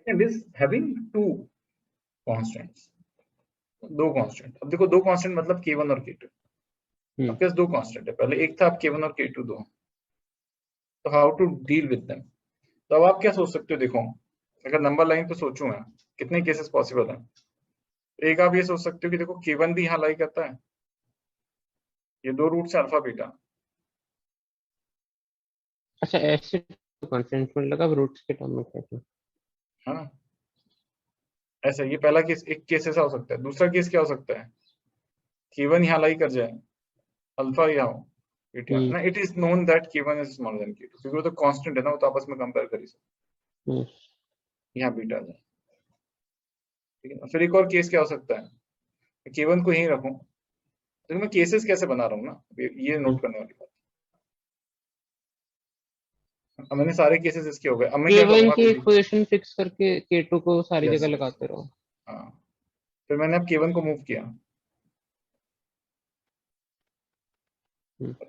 Second is having two constants, दो constant. अब देखो दो कांस्टेंट मतलब k1 और k2, आपके पास दो कांस्टेंट है, पहले एक था, अब k1 और k2 दो, तो how to deal with them. तो अब आप क्या सोच सकते हो, देखो अगर नंबर लाइन पे सोचूं मैं, कितने केसेस पॉसिबल हैं। एक आप ये सोच सकते हो कि देखो k1 भी यहाँ लाई करता है, ये दो रूट से अल्फा बीटा। अच्छा ऐसे कांस्टेंट में लगा रूट्स के टर्म में कहते हैं। हाँ ऐसा, ये पहला केस, एक केस ऐसा हो सकता है। दूसरा केस क्या हो सकता है, k1 यहाँ लाई कर जाए, अल्फा यहाँ हो, ना it is known that k1 is smaller than k2, क्योंकि वो तो कांस्टेंट है ना, वो तो आपस में कंपेयर कर ही सकते, यहाँ बीटा आ जाए, ठीक है ना। फिर एक और केस क्या हो सकता है, k1 को यहीं रखूं, तो मैं केसेस कैसे बना रहा हूँ ना, ये नोट करने वाली बात। अब मैंने सारे केसेस इसके हो गए, अब मैं क्या k1 करूंगा, की एक पोजीशन फिक्स करके k2 को सारी यस जगह यस, लगाते रहो। हाँ फिर मैंने अब k1 को मूव किया,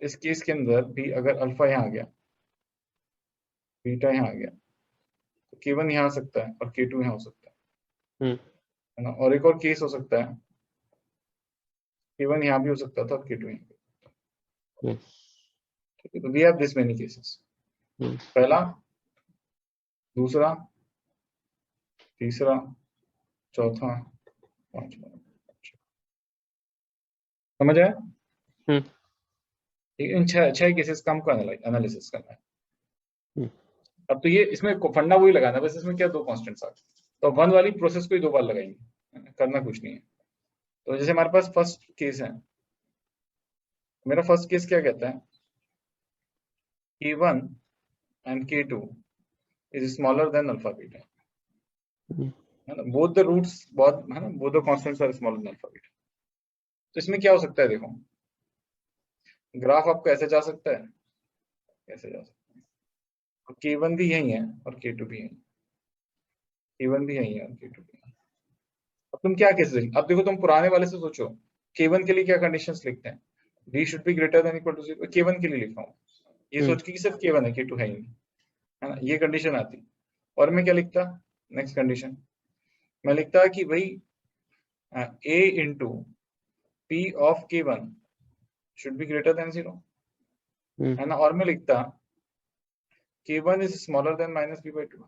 इस केस के अंदर भी अगर अल्फा यहाँ आ गया, बीटा यहाँ आ गया, तो k1 यहाँ आ सकता है और k2 यहाँ हो सकता है ना। और एक और केस हो सकता है, k1 यहाँ भी हो सकता था और k2 यहाँ भी, ठीक है। तो we have this many cases, पहला, दूसरा, तीसरा, चौथा, पांचवा, समझ आया। ठीक है, इन छह केसेस का हमको एनालिसिस करना है। अब तो ये इसमें फंडा वही लगाना है, बस इसमें क्या दो कांस्टेंट्स आ गए, तो वन वाली प्रोसेस को ही दो बार लगाएंगे, करना कुछ नहीं है। तो जैसे हमारे पास फर्स्ट केस है, मेरा फर्स्ट केस क्या कहता है, k1 and k2 is smaller than alpha beta, है ना, बोथ द रूट्स, बहुत है ना, both the constants are smaller than alpha beta. तो इसमें क्या हो सकता है, देखो ग्राफ आपको ऐसे जा सकता है, ऐसे जा सकता है, और k1 भी यही है और k2 भी यही, k1 भी यही है और k2 भी यही। अब तुम क्या केस देंगे, अब देखो तुम पुराने वाले से सोचो, k1 के लिए क्या कंडीशंस लिखते हैं, v should be greater than equal to 0, k1 के लिए लिखा हूं, ये सोच के कि सिर्फ k1 है, k2 है ही नहीं, है ना, ये कंडीशन आती। और मैं क्या लिखता, नेक्स्ट कंडीशन मैं लिखता कि भाई a into p of k1 should be greater than 0, है ना। और मैं लिखता k1 is smaller than minus b by 2,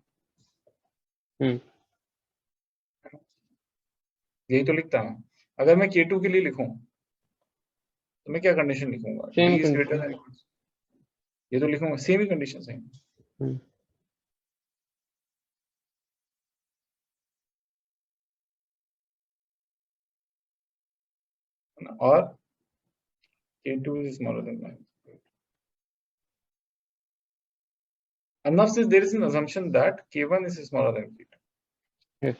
यही तो लिखता हूं। अगर मैं k2 के लिए लिखूं तो मैं क्या कंडीशन लिखूंगा, b is greater than equal, ये तो लिखूंगा, सेम ही कंडीशन है। और k2 is smaller than minus, enough says there is an assumption that k1 is smaller than k2,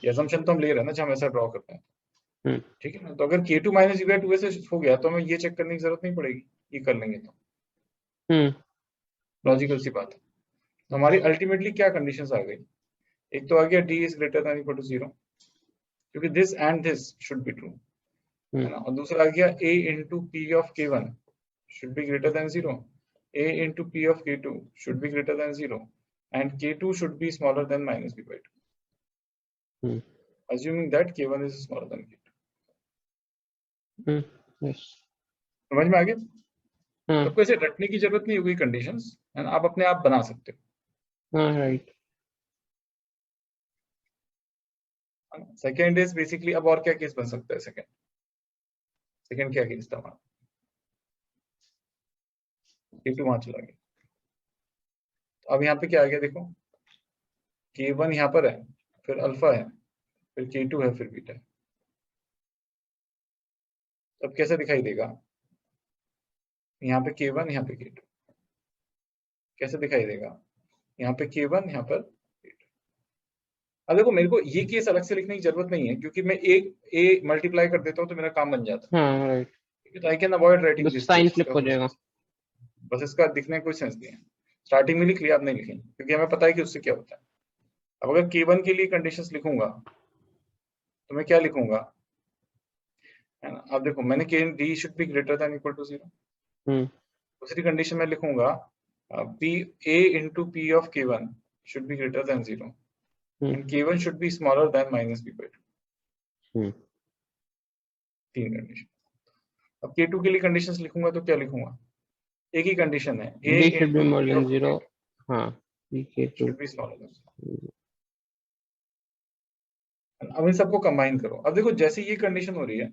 ये assumption तो हम ले रहे हैं ना, जब हम ऐसा ड्रॉ करते हैं, ठीक है ना। तो अगर k2 माइनस b बाई 2 ऐसे हो गया तो हमें ये चेक करने की जरूरत नहीं पड़ेगी, ये कर लेंगे तो लॉजिकल सी बात है। तो हमारी अल्टीमेटली क्या कंडीशंस आ गई, एक तो आ गया d is greater than equal to 0, क्योंकि this and this should be true, है ना। और दूसरा आ गया a into p of k1 should be greater than 0, a into p of k2 should be greater than 0, and k2 should be smaller than minus b by 2, assuming that k1 is smaller than k2। समझ में आ गया। तो कोई ऐसे रटने की जरूरत नहीं होगी कंडीशंस, है ना, आप अपने आप बना सकते हो। राइट। सेकेंड इज बेसिकली, अब और क्या केस बन सकता है, सेकेंड क्या केस था हमारा, k2 वहां चला गया, तो अब यहाँ पे क्या आ गया, देखो k1 यहाँ पर है, फिर अल्फा है, फिर k2 है, फिर बीटा है। अब कैसे दिखाई देगा, यहाँ पे k1 यहाँ पे k2, कैसे दिखाई देगा, यहाँ पे k1 यहाँ पर k2। अब देखो मेरे को ये केस अलग से लिखने की जरूरत नहीं है, क्योंकि मैं एक a मल्टीप्लाई कर देता हूँ तो मेरा काम बन जाता है, right. I can avoid writing this sign flip हो जाएगा, बस इसका दिखने का कोई सेंस नहीं है। स्टार्टिंग में लिख लिया, अब नहीं लिखेंगे, क्योंकि हमें पता है कि उससे क्या होता है। अब अगर k1 के लिए कंडीशंस लिखूंगा तो मैं क्या लिखूंगा, है ना। अब देखो मैंने d should be greater than equal to 0, दूसरी कंडीशन में लिखूंगा p a into p of k1 should be greater than 0, and k1 should be smaller than minus b by 2. 3 condition. अब k2 के लिए कंडीशंस लिखूंगा तो क्या लिखूंगा? एक ही कंडीशन है, a b should be into more p than of 0. k2 हाँ, k2 should be smaller than 0. अब इन सबको कंबाइन करो। अब देखो जैसे ये कंडीशन हो रही है,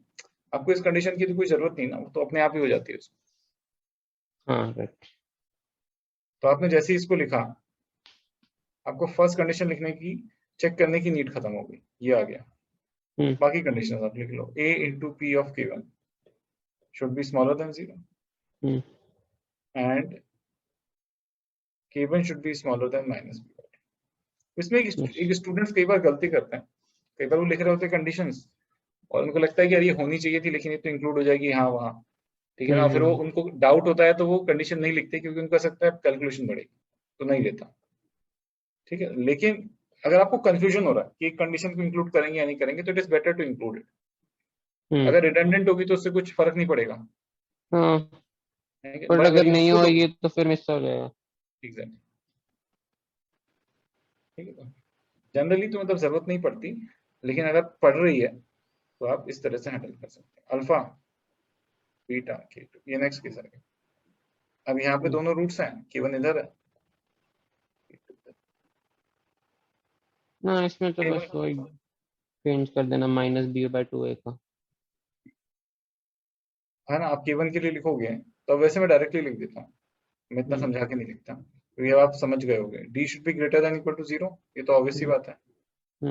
आपको इस कंडीशन की तो कोई जरूरत नहीं ना, वो तो अपने आप ही हो जाती है उसमें। हाँ, राइट। तो आपने जैसे ही इसको लिखा, आपको फर्स्ट कंडीशन लिखने की, चेक करने की नीड खत्म हो गई, ये आ गया। बाकी कंडीशन आप लिख लो, a into p of k1 should be smaller than 0 and k1 should be smaller than minus b by 2. इसमें एक स्टूडेंट्स कई बार गलती करते हैं, कई बार वो लिख रहे होते हैं कंडीशंस और उनको लगता है कि यार ये होनी चाहिए थी लेकिन ये तो इंक्लूड हो जाएगी हाँ वहाँ, ठीक है ना। फिर वो उनको डाउट होता है तो वो कंडीशन नहीं लिखते क्योंकि उनको सकता है कैलकुलेशन बढ़ेगी तो नहीं देता, ठीक है। लेकिन अगर आपको कंफ्यूजन हो रहा है कि एक कंडीशन को इंक्लूड करेंगे या नहीं करेंगे तो it is better to include it. अगर रिडंडेंट होगी तो उससे कुछ फर्क नहीं पड़ेगा, हाँ, पर पर अगर अगर नहीं इंक्लूड होगी तो फिर मिस हो जाएगा। एग्जैक्टली, ठीक है। जनरली तो मतलब जरूरत नहीं पड़ती, लेकिन अगर पढ़ रही है तो आप इस तरह से हैंडल कर सकते हैं। अल्फा बीटा k2 ये नेक्स्ट केस है। अब यहाँ पे दोनों रूट्स हैं, k1 इधर है, ना इसमें तो बस वही चेंज कर देना -b/2a का, है ना। आप k1 के लिए लिखोगे तो वैसे मैं डायरेक्टली लिख देता हूँ, मैं इतना समझा के नहीं लिखता, तो ये आप समझ गए होगे। d should be greater than equal to 0, ये तो ऑब्वियस सी बात है,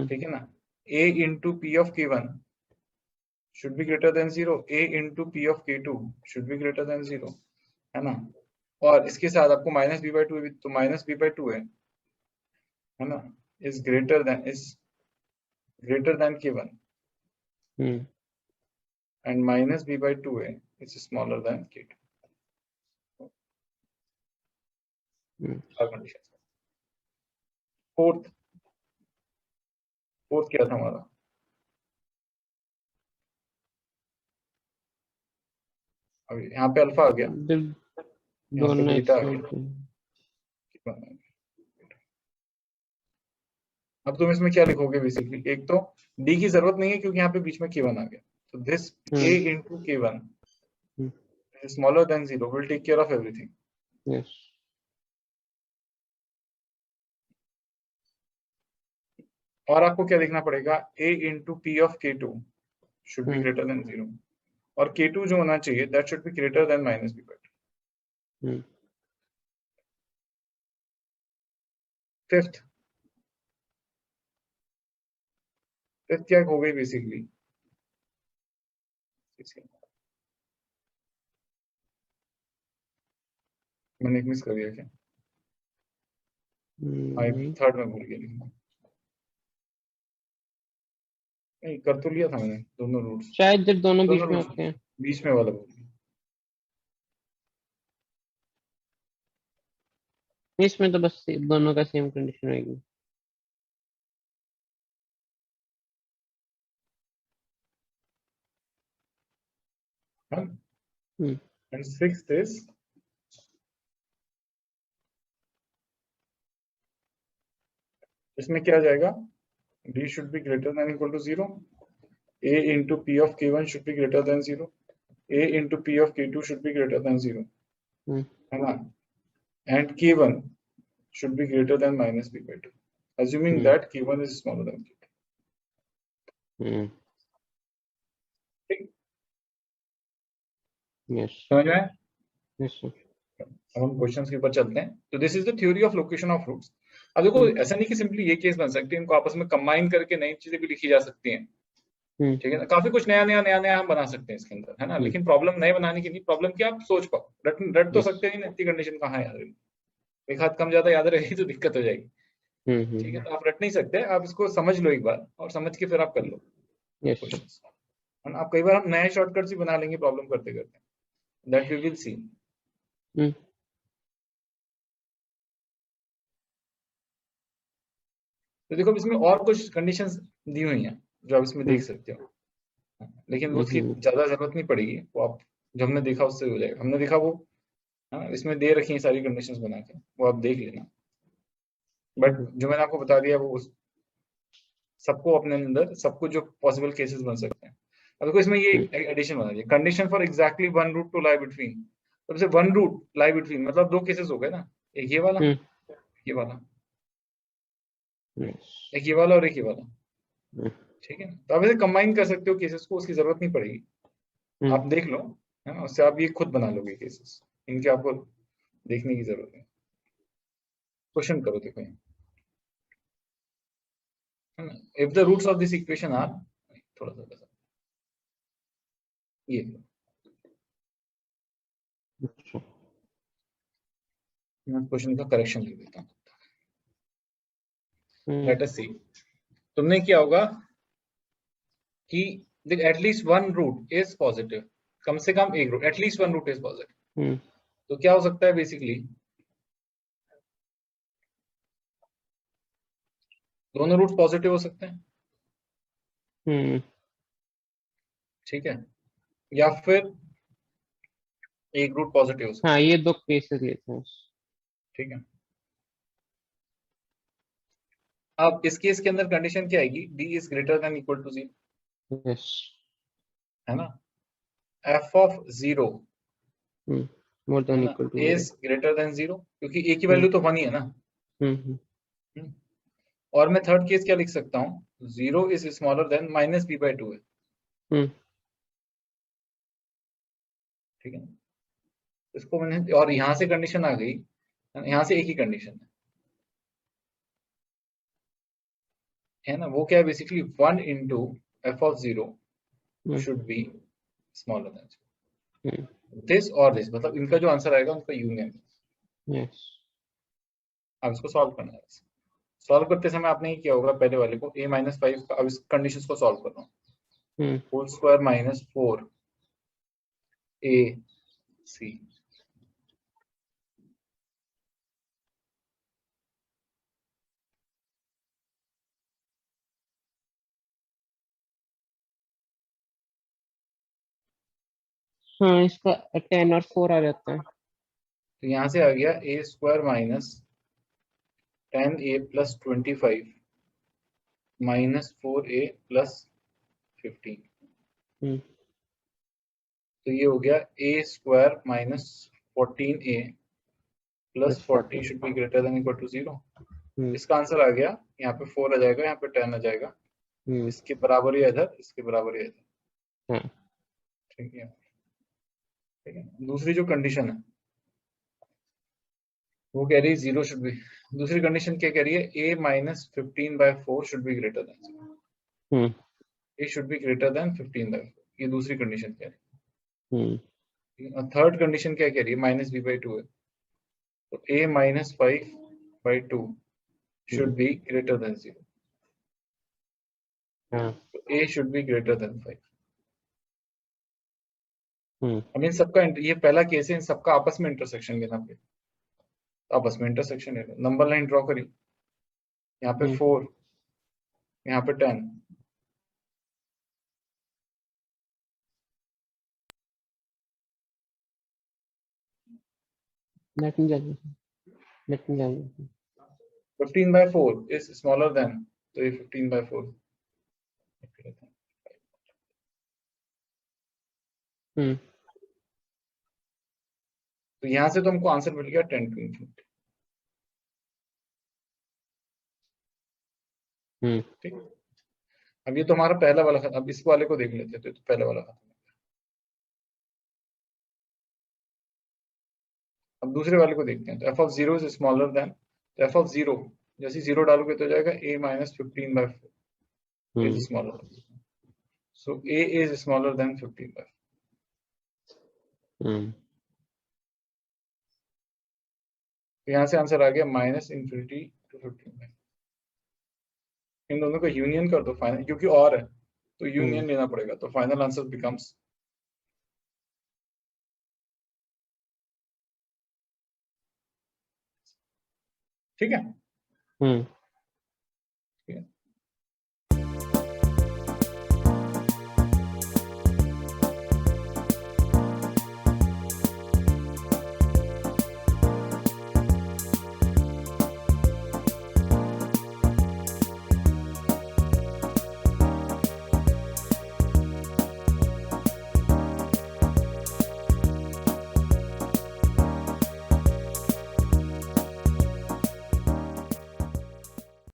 ठीक है ना। a into p of k1 should be greater than 0, a into p of k2 should be greater than 0, है ना। और इसके साथ आपको माइनस बी बाई टू, तो माइनस बी बाई टू है ना, is greater then k1 and minus b by 2a is smaller than k2. Fourth क्या था हमारा? अभी यहाँ पे अल्फा आ गया, यहाँ पे बीटा आ गया। अब तुम इसमें क्या लिखोगे बेसिकली? एक तो d की जरूरत नहीं है क्योंकि यहाँ पे बीच में k1 आ गया, तो this a into k1 is smaller than 0 will take care of everything. Yes. और आपको क्या लिखना पड़ेगा? a into p of k2 should be greater than 0 और k2 जो होना चाहिए that should be greater than minus b by 2. Fifth क्या हो गई बेसिकली? मैंने एक मिस कर दिया क्या? थर्ड में भूल गया लिखना। नहीं, कर तो लिया था मैंने दोनों रूट्स, शायद जब दोनों बीच में होते हैं, बीच में वाला भूल गया। इसमें तो बस दोनों का सेम कंडीशन रहेगी। And sixth is इसमें क्या आ जाएगा? d should be greater than equal to 0, a into p of k1 should be greater than 0, a into p of k2 should be greater than 0, है ना, and k1 should be greater than minus b by 2, assuming that k1 is smaller than k2. ठीक, समझ में? Yes, sir. अब हम questions के ऊपर चलते हैं। तो this is the theory of location of roots. अब देखो ऐसा नहीं कि सिंपली ये केस बन सकती है, इनको आपस में कंबाइन करके नई चीजें भी लिखी जा सकती हैं, ठीक है ना। काफी कुछ नया हम बना सकते हैं इसके अंदर, है ना। लेकिन प्रॉब्लम नए बनाने की नहीं, प्रॉब्लम क्या आप सोच पाओ, रट तो सकते नहीं, इतनी कंडीशन कहाँ है याद रहेगी, एक हाथ कम ज्यादा याद रहेगी तो दिक्कत हो जाएगी, ठीक है। तो आप रट नहीं सकते, आप इसको समझ लो एक बार और समझ के फिर आप कर लो क्वेश्चंस। आप कई बार हम नए शॉर्टकट्स ही बना लेंगे प्रॉब्लम करते करते, दैट वी विल सी। तो देखो इसमें और कुछ कंडीशंस दी हुई हैं जो आप इसमें देख सकते हो, लेकिन वो उसकी ज्यादा जरूरत नहीं पड़ेगी, वो आप जो हमने देखा उससे हो जाएगा। हमने देखा वो इसमें दे रखी है सारी कंडीशंस बना के, वो आप देख लेना। बट जो मैंने आपको बता दिया वो सबको अपने अंदर, सबको जो पॉसिबल केसेस बन सकते हैं। अब देखो इसमें ये एडिशन बना दिया, condition for exactly one root to lie between. तब से वन रूट लाई बिटवीन मतलब दो केसेस हो गए ना, एक ये वाला, ये वाला, एक ये वाला और एक ये वाला। ठीक है, तो आप ऐसे कंबाइन कर सकते हो केसेस को, उसकी जरूरत नहीं पड़ेगी। आप देख लो, है ना, उससे आप ये खुद बना लोगे केसेस, इनके आपको देखने की जरूरत है। क्वेश्चन करो, देखो है ना, if the roots of this equation are, थोड़ा सा ये मैं क्वेश्चन का करेक्शन लिख देता हूँ। लेट अस सी, तुमने क्या होगा कि at least one root is positive, कम से कम एक root, at least one root is positive. तो क्या हो सकता है बेसिकली, दोनों रूट पॉजिटिव हो सकते हैं। ठीक है, या फिर एक रूट पॉजिटिव हो सकता है। हाँ, ये दो केसेस लेते हैं। ठीक है, अब इस केस के अंदर कंडीशन क्या आएगी, d is greater than equal to 0, yes, है ना, f of 0 more than equal to is greater than 0, क्योंकि a की वैल्यू तो 1 ही है ना। और मैं थर्ड केस क्या लिख सकता हूँ, 0 is smaller than minus b by 2 है। ठीक है, इसको मैंने, और यहाँ से कंडीशन आ गई, यहाँ से एक ही कंडीशन है ना, वो क्या है basically 1 into F of 0 should be smaller than this और दिस, मतलब इनका जो आंसर आएगा उनका यूनियन। यस, अब इसको सॉल्व करना है। सॉल्व करते समय आपने ही किया होगा पहले वाले को, a माइनस 5 का, अब इस कंडीशन को सॉल्व कर रहा हूँ, होल स्क्वायर माइनस 4 ac, हाँ, इसका 10 और 4 आ जाता है। तो यहाँ से आ गया a square minus 10a plus 25 minus 4a plus 15। तो ये हो गया a square minus 14a plus 40 should be greater than equal to 0। इसका आंसर आ गया, यहाँ पे 4 आ जाएगा, यहाँ पे 10 आ जाएगा, इसके बराबर ही इधर, इसके बराबर ही इधर। ठीक है, ठीक है। दूसरी जो कंडीशन है वो कह रही है 0 शुड बी, दूसरी कंडीशन क्या कह रही है, a minus 15 by 4 should be greater than 0, a should be greater then 15 by 4, ये दूसरी कंडीशन कह रही है। थर्ड कंडीशन क्या कह रही है, माइनस b बाई 2 है, तो a minus 5 by 2 should be greater than 0, so a should be greater than 5। अब इन सबका ये पहला केस है, इन सबका आपस में इंटरसेक्शन लेना पे, आपस में इंटरसेक्शन लेना, नंबर लाइन ड्रॉ करी, यहाँ पे 4, यहाँ पे 10, लेट मी जाइए 15 बाई 4 इज स्मॉलर देन, तो ये 15 बाई 4, तो यहाँ से तो हमको आंसर मिल गया 10 टू इंफिनिटी। ठीक, अब ये तो हमारा पहला वाला खत्म, अब इस वाले को देख लेते हैं, तो पहला वाला खत्म। अब दूसरे वाले को देखते हैं, तो F of 0 is smaller than, तो एफ ऑफ 0 जैसे 0 डालोगे तो जाएगा a minus 15 by 4 is smaller, so a is smaller than 15 by 4। तो यहाँ से आंसर आ गया माइनस इंफिनिटी टू 15 बाई 4। इन दोनों का यूनियन कर दो फाइनल, क्योंकि और है तो यूनियन लेना पड़ेगा, तो फाइनल आंसर बिकम्स, ठीक है।